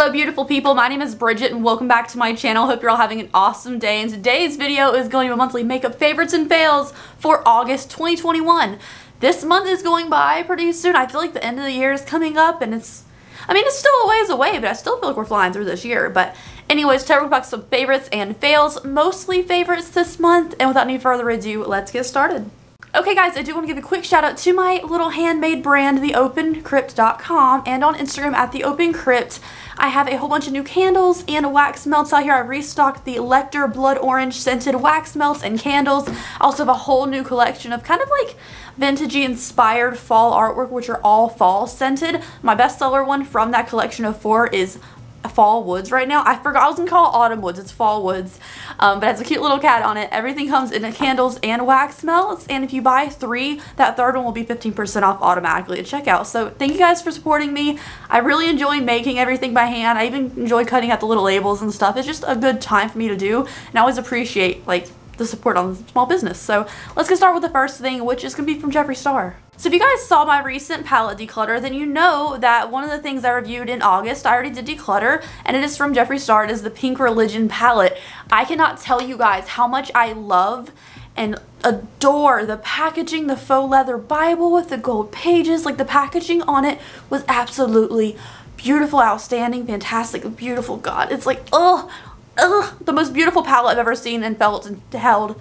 Hello beautiful people, my name is Bridget and welcome back to my channel. Hope you're all having an awesome day, and today's video is going to be monthly makeup favorites and fails for August 2021. This month is going by pretty soon. I feel like the end of the year is coming up and it's still a ways away, but I still feel like we're flying through this year. But anyways, today we're going to talk some favorites and fails, mostly favorites this month, and without any further ado, let's get started. Okay guys, I do want to give a quick shout out to my little handmade brand, theopencrypt.com, and on Instagram at theopencrypt. I have a whole bunch of new candles and wax melts out here. I restocked the Lecter Blood Orange scented wax melts and candles. I also have a whole new collection of kind of like vintagey inspired fall artwork, which are all fall scented. My bestseller one from that collection of 4 is Fall Woods right now. I forgot I was gonna call it Autumn Woods. It's Fall Woods, but it has a cute little cat on it. Everything comes in candles and wax melts, and if you buy 3, that third one will be 15% off automatically at checkout. So thank you guys for supporting me. I really enjoy making everything by hand. I even enjoy cutting out the little labels and stuff. It's just a good time for me to do, and I always appreciate like the support on small business. So let's get started with the first thing, which is gonna be from Jeffree Star. So if you guys saw my recent palette declutter, then you know that one of the things I reviewed in August, I already did declutter, and it is from Jeffree Star. It is the Pink Religion palette. I cannot tell you guys how much I love and adore the packaging, the faux leather Bible with the gold pages. Like, the packaging on it was absolutely beautiful, outstanding, fantastic, beautiful. God, it's like, the most beautiful palette I've ever seen and felt and held.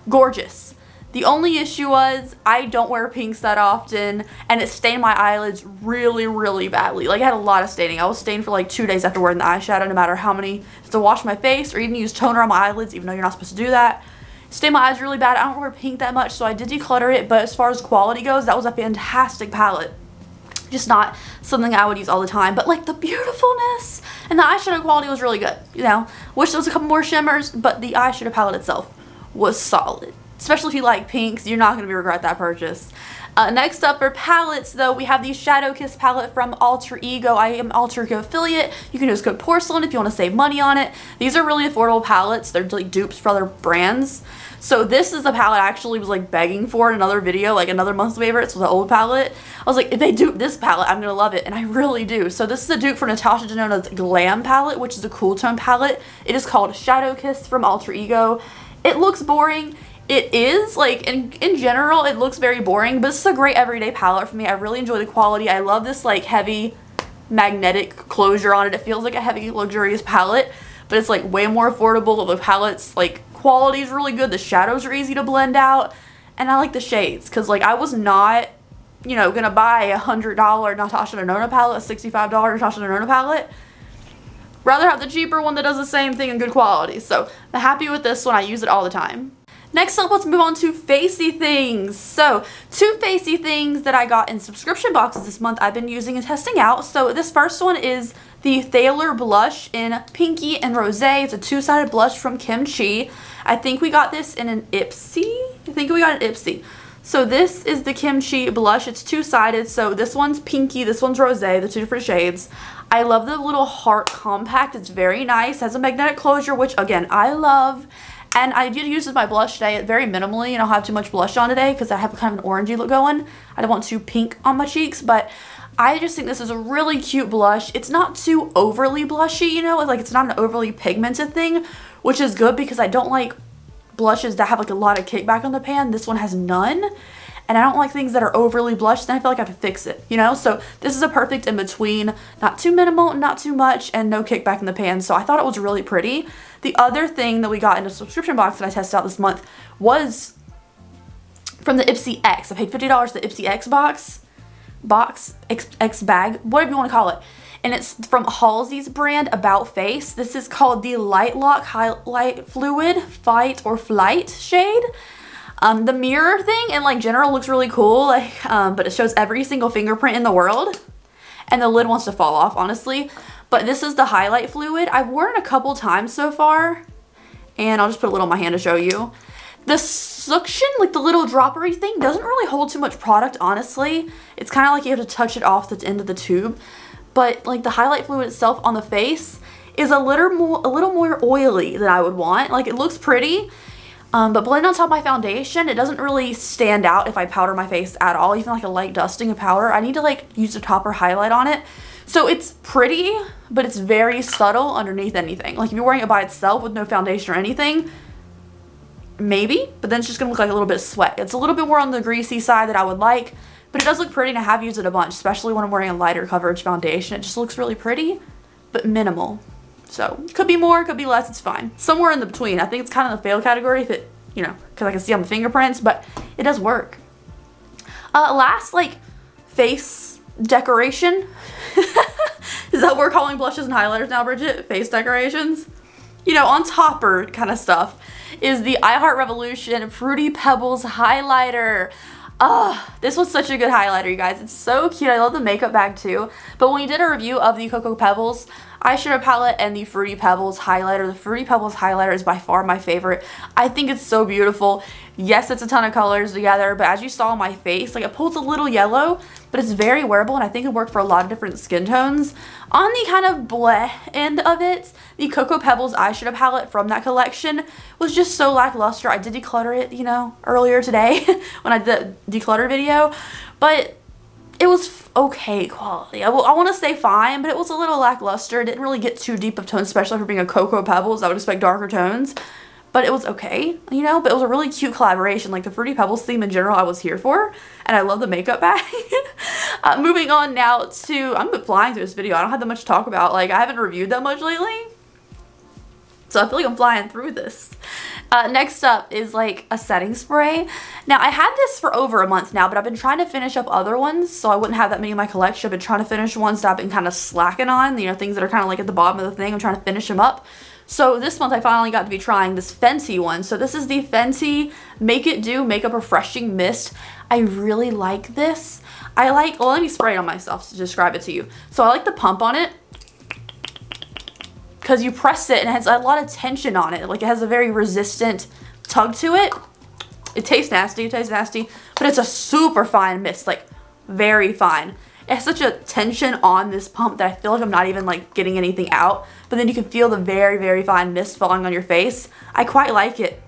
Gorgeous. The only issue was I don't wear pinks that often, and it stained my eyelids really, really badly. Like, I had a lot of staining. I was stained for like 2 days after wearing the eyeshadow, no matter how many, to wash my face or even use toner on my eyelids, even though you're not supposed to do that. Stained my eyes really bad. I don't wear pink that much, so I did declutter it, but as far as quality goes, that was a fantastic palette. Just not something I would use all the time, but like the beautifulness and the eyeshadow quality was really good. You know, wish there was a couple more shimmers, but the eyeshadow palette itself was solid. Especially if you like pinks, you're not going to regret that purchase. Next up for palettes, though, we have the Shadow Kiss palette from Alter Ego. I am Alter Ego affiliate. You can use code Porcelain if you want to save money on it. These are really affordable palettes. They're like dupes for other brands. So this is the palette I actually was like begging for in another video, like another month's favorites with the old palette. I was like, if they dupe this palette, I'm going to love it, and I really do. So this is a dupe for Natasha Denona's Glam palette, which is a cool tone palette. It is called Shadow Kiss from Alter Ego. It looks boring. It is, like, in general, it looks very boring, but this is a great everyday palette for me. I really enjoy the quality. I love this, like, heavy magnetic closure on it. It feels like a heavy, luxurious palette, but it's, like, way more affordable. The palette's, like, quality is really good. The shadows are easy to blend out, and I like the shades, because, like, I was not, you know, gonna buy a $100 Natasha Denona palette, a $65 Natasha Denona palette. Rather have the cheaper one that does the same thing in good quality. So, I'm happy with this one. I use it all the time. Next up, let's move on to facey things. So, 2 facey things that I got in subscription boxes this month I've been using and testing out. So, this first one is the Thailor blush in Pinky and Rosé. It's a 2-sided blush from Chic. I think we got this in an Ipsy. So, this is the Chic blush. It's 2-sided. So, this one's Pinky, this one's Rosé, the 2 different shades. I love the little heart compact. It's very nice. It has a magnetic closure, which, again, I love. And I did use my blush today very minimally, and I don't have too much blush on today because I have kind of an orangey look going. I don't want too pink on my cheeks, but I just think this is a really cute blush. It's not too overly blushy, you know, like it's not an overly pigmented thing, which is good because I don't like blushes that have like a lot of kickback on the pan. This one has none, and I don't like things that are overly blushed, then I feel like I have to fix it, you know? So this is a perfect in between, not too minimal, not too much, and no kickback in the pan, so I thought it was really pretty. The other thing that we got in a subscription box that I tested out this month was from the Ipsy X. I paid $50 for the Ipsy X X bag, whatever you want to call it. And it's from Halsey's brand, About Face. This is called the Light Lock Highlight Fluid Fight or Flight shade. The mirror thing in like general looks really cool, like, but it shows every single fingerprint in the world. And the lid wants to fall off, honestly. But this is the highlight fluid. I've worn it a couple times so far, and I'll just put a little on my hand to show you. The suction, like the little droppery thing, doesn't really hold too much product, honestly. It's kind of like you have to touch it off the end of the tube. But like the highlight fluid itself on the face is a little more oily than I would want. Like, it looks pretty, But blending on top of my foundation, it doesn't really stand out if I powder my face at all, even like a light dusting of powder. I need to like use a topper highlight on it. So it's pretty, but it's very subtle underneath anything. Like if you're wearing it by itself with no foundation or anything, maybe, but then it's just gonna look like a little bit of sweat. It's a little bit more on the greasy side that I would like, but it does look pretty and I have used it a bunch, especially when I'm wearing a lighter coverage foundation. It just looks really pretty, but minimal. So could be more, could be less, it's fine. Somewhere in the between. I think it's kind of the fail category if it, you know, because I can see on the fingerprints, but it does work. Last, like, face decoration. Is that what we're calling blushes and highlighters now, Bridget? Face decorations? You know, on topper kind of stuff is the I Heart Revolution Fruity Pebbles highlighter. This was such a good highlighter, you guys. It's so cute. I love the makeup bag too. But when we did a review of the Cocoa Pebbles eyeshadow palette and the Fruity Pebbles highlighter, the Fruity Pebbles highlighter is by far my favorite. I think it's so beautiful. Yes, it's a ton of colors together, but as you saw on my face, like it pulls a little yellow, but it's very wearable and I think it worked for a lot of different skin tones. On the kind of bleh end of it, the Cocoa Pebbles eyeshadow palette from that collection was just so lackluster. I did declutter it, you know, earlier today when I did the declutter video, but it was okay quality. I want to say fine, but it was a little lackluster. It didn't really get too deep of tones, especially for being a Cocoa Pebbles. I would expect darker tones, but it was okay, you know, but it was a really cute collaboration. Like the Fruity Pebbles theme in general I was here for, and I love the makeup bag. Moving on now to, I'm flying through this video. I don't have that much to talk about. Like I haven't reviewed that much lately, so I feel like I'm flying through this. Next up is like a setting spray. Now I had this for over a month now, but I've been trying to finish up other ones so I wouldn't have that many in my collection. I've been trying to finish ones that I've been kind of slacking on, you know, things that are kind of like at the bottom of the thing. I'm trying to finish them up. So this month I finally got to be trying this Fenty one. So this is the Fenty Make It Do Makeup Refreshing Mist. I really like this. I like, well, let me spray it on myself to describe it to you. So I like the pump on it, because you press it and it has a lot of tension on it. Like it has a very resistant tug to it. It tastes nasty, but it's a super fine mist, like very fine. It has such a tension on this pump that I feel like I'm not even like getting anything out, but then you can feel the very, very fine mist falling on your face. I quite like it,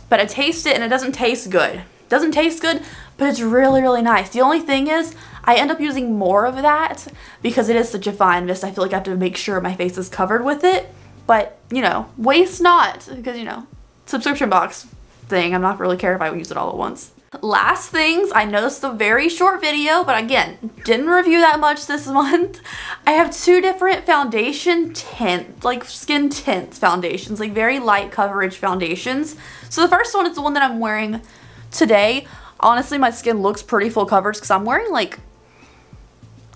but I taste it and it doesn't taste good. It doesn't taste good, but it's really, really nice. The only thing is, I end up using more of that because it is such a fine mist. I feel like I have to make sure my face is covered with it. But, you know, waste not, because, you know, subscription box thing. I'm not really care if I use it all at once. Last things, I know this is a very short video, but again, didn't review that much this month. I have two different foundation tints, like skin tints foundations, like very light coverage foundations. So the first one is the one that I'm wearing today. Honestly, my skin looks pretty full coverage because I'm wearing like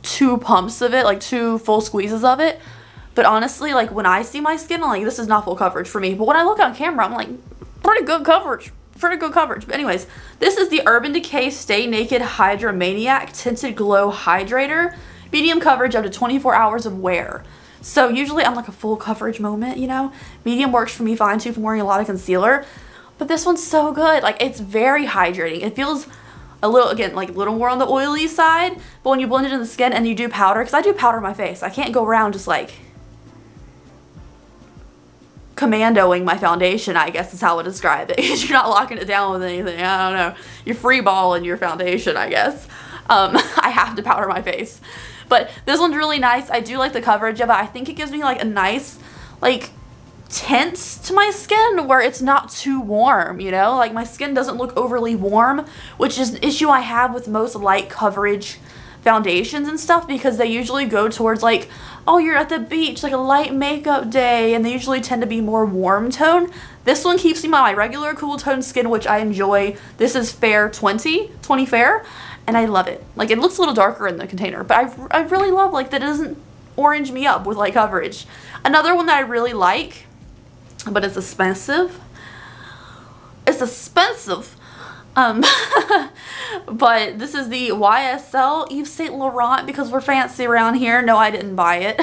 2 pumps of it, like 2 full squeezes of it. But honestly, like when I see my skin, I'm like, this is not full coverage for me. But when I look on camera, I'm like, pretty good coverage. But anyways, this is the Urban Decay Stay Naked Hydramaniac Tinted Glow Hydrator. Medium coverage up to 24 hours of wear. So usually I'm like a full coverage moment, you know. Medium works for me fine too if I'm wearing a lot of concealer. But this one's so good. Like it's very hydrating. It feels a little, again, like a little more on the oily side, but when you blend it in the skin and you do powder, because I do powder my face, I can't go around just like commandoing my foundation, I guess is how I would describe it, because you're not locking it down with anything. I don't know, you're free balling your foundation, I guess. I have to powder my face, but this one's really nice. I do like the coverage of it. I think it gives me like a nice like tint to my skin where it's not too warm, you know, like my skin doesn't look overly warm, which is an issue I have with most light coverage foundations and stuff, because they usually go towards like, oh, you're at the beach, like a light makeup day, and they usually tend to be more warm tone. This one keeps me on my regular cool tone skin, which I enjoy. This is Fair 20 Fair, and I love it. Like it looks a little darker in the container, but I really love like that it doesn't orange me up with light coverage. Another one that I really like, but it's expensive. It's expensive. But this is the YSL Yves Saint Laurent, because we're fancy around here. No, I didn't buy it.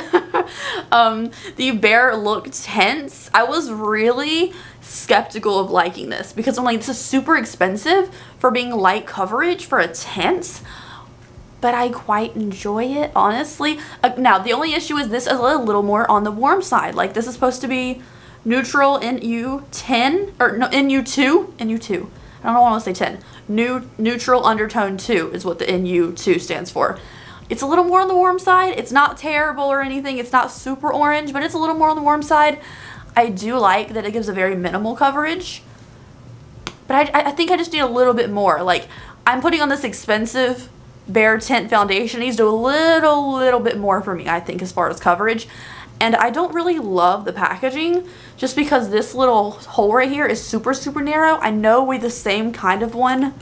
The Bare Look Tints. I was really skeptical of liking this because I'm like, this is super expensive for being light coverage for a tint. But I quite enjoy it, honestly. Now, the only issue is this is a little more on the warm side. Like, this is supposed to be Neutral NU10, or no, NU2. I don't know why I want to say 10. Neutral Undertone 2 is what the NU2 stands for. It's a little more on the warm side. It's not terrible or anything. It's not super orange, but it's a little more on the warm side. I do like that it gives a very minimal coverage. But I think I just need a little bit more. Like, I'm putting on this expensive Bare Tint foundation. It needs to do a little bit more for me, I think, as far as coverage. And I don't really love the packaging just because this little hole right here is super narrow. I know we have the same kind of one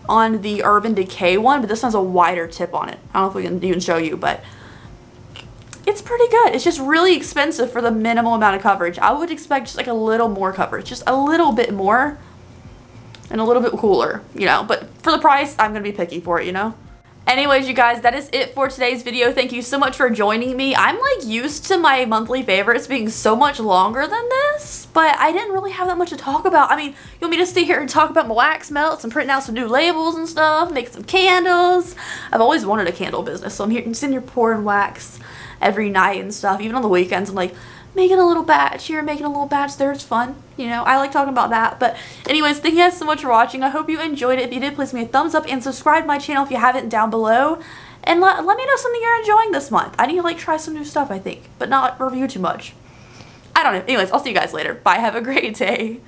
on the Urban Decay one, but this one has a wider tip on it. I don't know if we can even show you, but it's pretty good. It's just really expensive for the minimal amount of coverage. I would expect just like a little more coverage, just a little bit more and a little bit cooler, you know, but for the price, I'm gonna be picky for it, you know. Anyways, you guys, that is it for today's video. Thank you so much for joining me. I'm like used to my monthly favorites being so much longer than this, but I didn't really have that much to talk about. I mean, you want me to sit here and talk about my wax melts and printing out some new labels and stuff, make some candles. I've always wanted a candle business, so I'm sitting here pouring wax every night and stuff. Even on the weekends, I'm like, making a little batch here, making a little batch there. It's fun. You know, I like talking about that. But anyways, thank you guys so much for watching. I hope you enjoyed it. If you did, please give me a thumbs up and subscribe to my channel if you haven't down below. And let me know something you're enjoying this month. I need to like try some new stuff, I think, but not review too much. I don't know. Anyways, I'll see you guys later. Bye. Have a great day.